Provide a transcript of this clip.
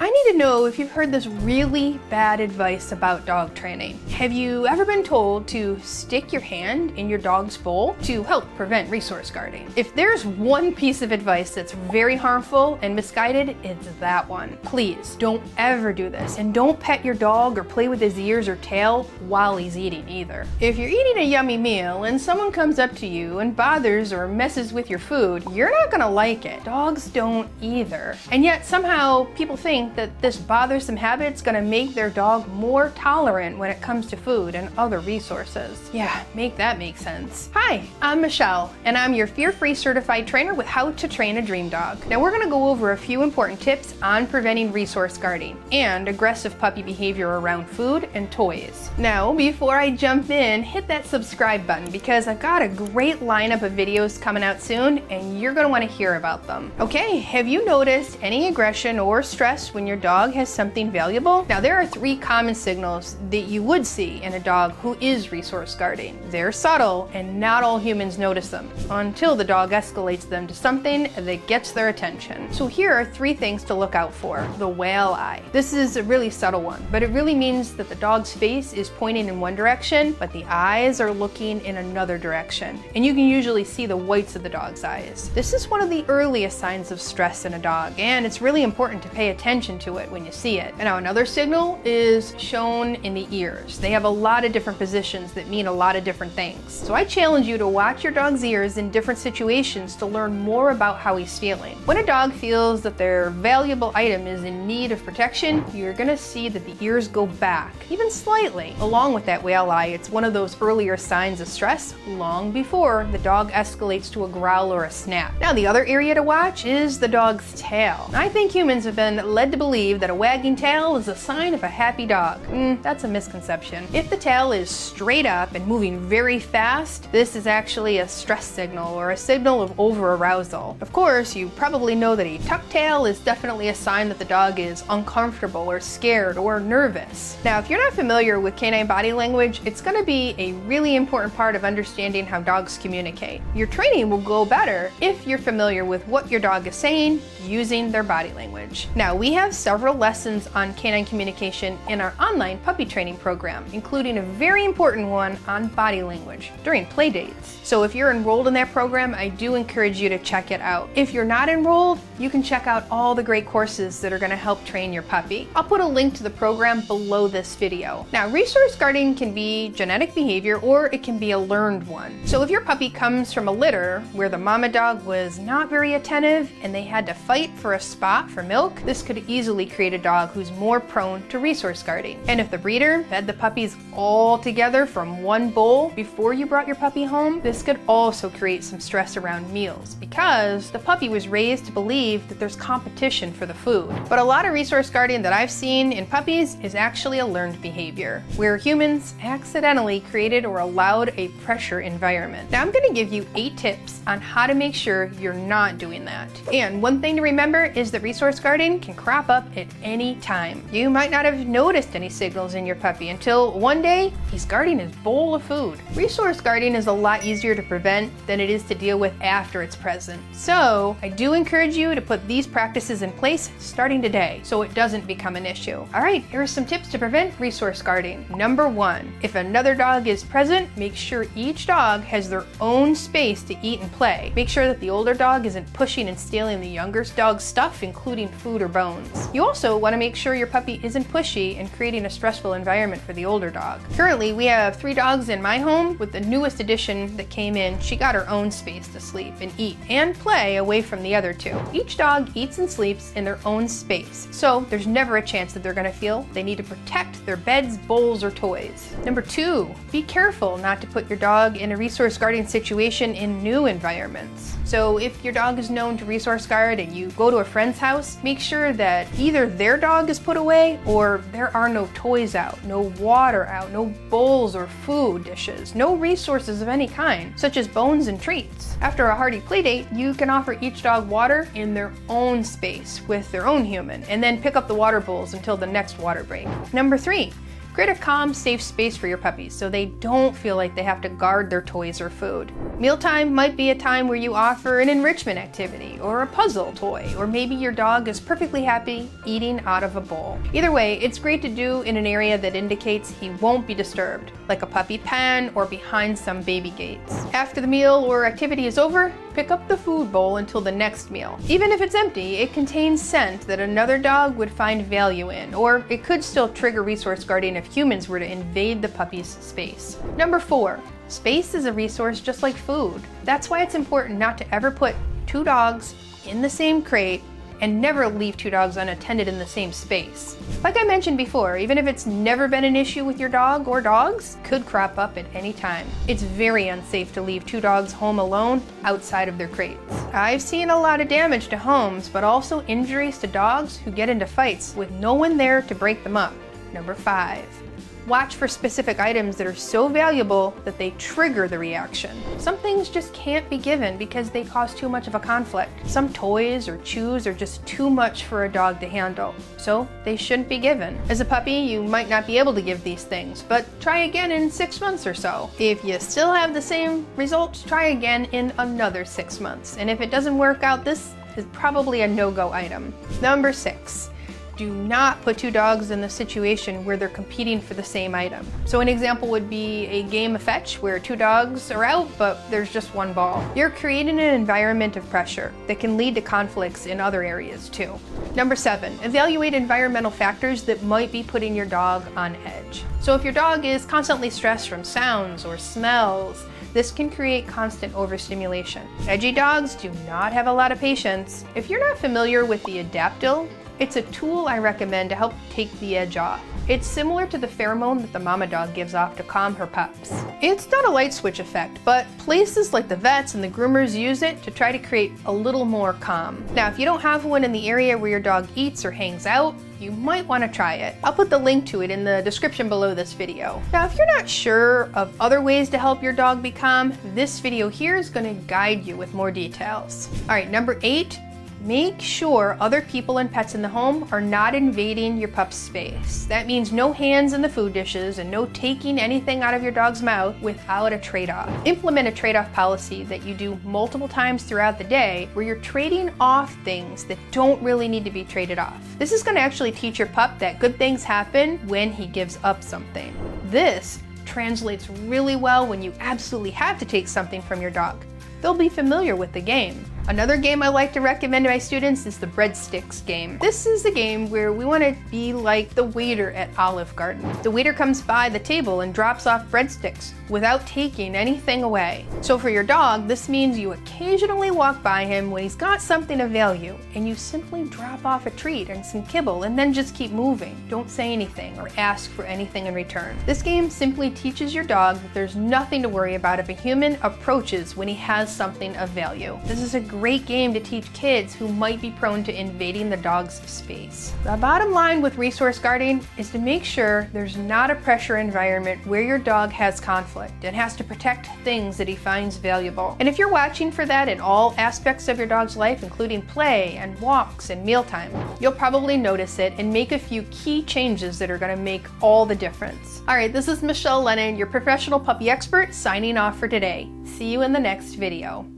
I need to know if you've heard this really bad advice about dog training. Have you ever been told to stick your hand in your dog's bowl to help prevent resource guarding? If there's one piece of advice that's very harmful and misguided, it's that one. Please don't ever do this, and don't pet your dog or play with his ears or tail while he's eating either. If you're eating a yummy meal and someone comes up to you and bothers or messes with your food, you're not gonna like it. Dogs don't either. And yet somehow people think that this bothersome habit's gonna make their dog more tolerant when it comes to food and other resources. Yeah, make that make sense. Hi, I'm Michelle, and I'm your fear-free certified trainer with How to Train a Dream Dog. Now we're gonna go over a few important tips on preventing resource guarding and aggressive puppy behavior around food and toys. Now, before I jump in, hit that subscribe button because I've got a great lineup of videos coming out soon and you're gonna wanna hear about them. Okay, have you noticed any aggression or stress when your dog has something valuable? Now there are 3 common signals that you would see in a dog who is resource guarding. They're subtle and not all humans notice them until the dog escalates them to something that gets their attention. So here are 3 things to look out for. The whale eye. This is a really subtle one, but it really means that the dog's face is pointing in one direction, but the eyes are looking in another direction. And you can usually see the whites of the dog's eyes. This is one of the earliest signs of stress in a dog, and it's really important to pay attention to it when you see it. And now another signal is shown in the ears. They have a lot of different positions that mean a lot of different things. So I challenge you to watch your dog's ears in different situations to learn more about how he's feeling. When a dog feels that their valuable item is in need of protection, you're gonna see that the ears go back, even slightly. Along with that whale eye, it's one of those earlier signs of stress long before the dog escalates to a growl or a snap. Now the other area to watch is the dog's tail. I think humans have been led to believe that a wagging tail is a sign of a happy dog. That's a misconception. If the tail is straight up and moving very fast, this is actually a stress signal or a signal of over-arousal. Of course, you probably know that a tucked tail is definitely a sign that the dog is uncomfortable or scared or nervous. Now, if you're not familiar with canine body language, it's going to be a really important part of understanding how dogs communicate. Your training will go better if you're familiar with what your dog is saying using their body language. Now, we have several lessons on canine communication in our online puppy training program, including a very important one on body language during play dates. So if you're enrolled in that program, I do encourage you to check it out. If you're not enrolled, you can check out all the great courses that are going to help train your puppy. I'll put a link to the program below this video. Now, resource guarding can be genetic behavior or it can be a learned one. So if your puppy comes from a litter where the mama dog was not very attentive and they had to fight for a spot for milk, this could easily create a dog who's more prone to resource guarding. And if the breeder fed the puppies all together from one bowl before you brought your puppy home, this could also create some stress around meals because the puppy was raised to believe that there's competition for the food. But a lot of resource guarding that I've seen in puppies is actually a learned behavior, where humans accidentally created or allowed a pressure environment. Now I'm going to give you 8 tips on how to make sure you're not doing that. And one thing to remember is that resource guarding can crop up at any time. You might not have noticed any signals in your puppy until one day he's guarding his bowl of food. Resource guarding is a lot easier to prevent than it is to deal with after it's present. So I do encourage you to put these practices in place starting today so it doesn't become an issue. All right, here are some tips to prevent resource guarding. Number 1, if another dog is present, make sure each dog has their own space to eat and play. Make sure that the older dog isn't pushing and stealing the younger dog's stuff, including food or bones. You also want to make sure your puppy isn't pushy and creating a stressful environment for the older dog. Currently, we have 3 dogs in my home. With the newest addition that came in, she got her own space to sleep and eat and play away from the other 2. Each dog eats and sleeps in their own space, so there's never a chance that they're going to feel they need to protect their beds, bowls, or toys. Number 2, be careful not to put your dog in a resource guarding situation in new environments. So if your dog is known to resource guard and you go to a friend's house, make sure that either their dog is put away or there are no toys out, no water out, no bowls or food dishes, no resources of any kind, such as bones and treats. After a hearty play date, you can offer each dog water in their own space with their own human, and then pick up the water bowls until the next water break. Number 3, Create a calm, safe space for your puppies so they don't feel like they have to guard their toys or food. Mealtime might be a time where you offer an enrichment activity or a puzzle toy, or maybe your dog is perfectly happy eating out of a bowl. Either way, it's great to do in an area that indicates he won't be disturbed, like a puppy pen or behind some baby gates. After the meal or activity is over, pick up the food bowl until the next meal. Even if it's empty, it contains scent that another dog would find value in, or it could still trigger resource guarding if humans were to invade the puppy's space. Number 4, space is a resource just like food. That's why it's important not to ever put 2 dogs in the same crate and never leave 2 dogs unattended in the same space. Like I mentioned before, even if it's never been an issue with your dog or dogs, could crop up at any time. It's very unsafe to leave 2 dogs home alone outside of their crates. I've seen a lot of damage to homes, but also injuries to dogs who get into fights with no one there to break them up. Number 5. Watch for specific items that are so valuable that they trigger the reaction. Some things just can't be given because they cause too much of a conflict. Some toys or chews are just too much for a dog to handle, so they shouldn't be given. As a puppy, you might not be able to give these things, but try again in 6 months or so. If you still have the same results, try again in another 6 months. And if it doesn't work out, this is probably a no-go item. Number 6. Do not put 2 dogs in the situation where they're competing for the same item. So an example would be a game of fetch where 2 dogs are out, but there's just 1 ball. You're creating an environment of pressure that can lead to conflicts in other areas too. Number 7, evaluate environmental factors that might be putting your dog on edge. So if your dog is constantly stressed from sounds or smells, this can create constant overstimulation. Edgy dogs do not have a lot of patience. If you're not familiar with the Adaptil, it's a tool I recommend to help take the edge off. It's similar to the pheromone that the mama dog gives off to calm her pups. It's not a light switch effect, but places like the vets and the groomers use it to try to create a little more calm. Now, if you don't have one in the area where your dog eats or hangs out, you might want to try it. I'll put the link to it in the description below this video. Now, if you're not sure of other ways to help your dog be calm, this video here is going to guide you with more details. All right, number 8. Make sure other people and pets in the home are not invading your pup's space. That means no hands in the food dishes and no taking anything out of your dog's mouth without a trade-off. Implement a trade-off policy that you do multiple times throughout the day where you're trading off things that don't really need to be traded off. This is going to actually teach your pup that good things happen when he gives up something. This translates really well when you absolutely have to take something from your dog. They'll be familiar with the game. Another game I like to recommend to my students is the breadsticks game. This is a game where we want to be like the waiter at Olive Garden. The waiter comes by the table and drops off breadsticks without taking anything away. So for your dog, this means you occasionally walk by him when he's got something of value and you simply drop off a treat and some kibble and then just keep moving. Don't say anything or ask for anything in return. This game simply teaches your dog that there's nothing to worry about if a human approaches when he has something of value. This is a great game to teach kids who might be prone to invading the dog's space. The bottom line with resource guarding is to make sure there's not a pressure environment where your dog has conflict and has to protect things that he finds valuable. And if you're watching for that in all aspects of your dog's life, including play and walks and mealtime, you'll probably notice it and make a few key changes that are going to make all the difference. All right, this is Michele Lennon, your professional puppy expert, signing off for today. See you in the next video.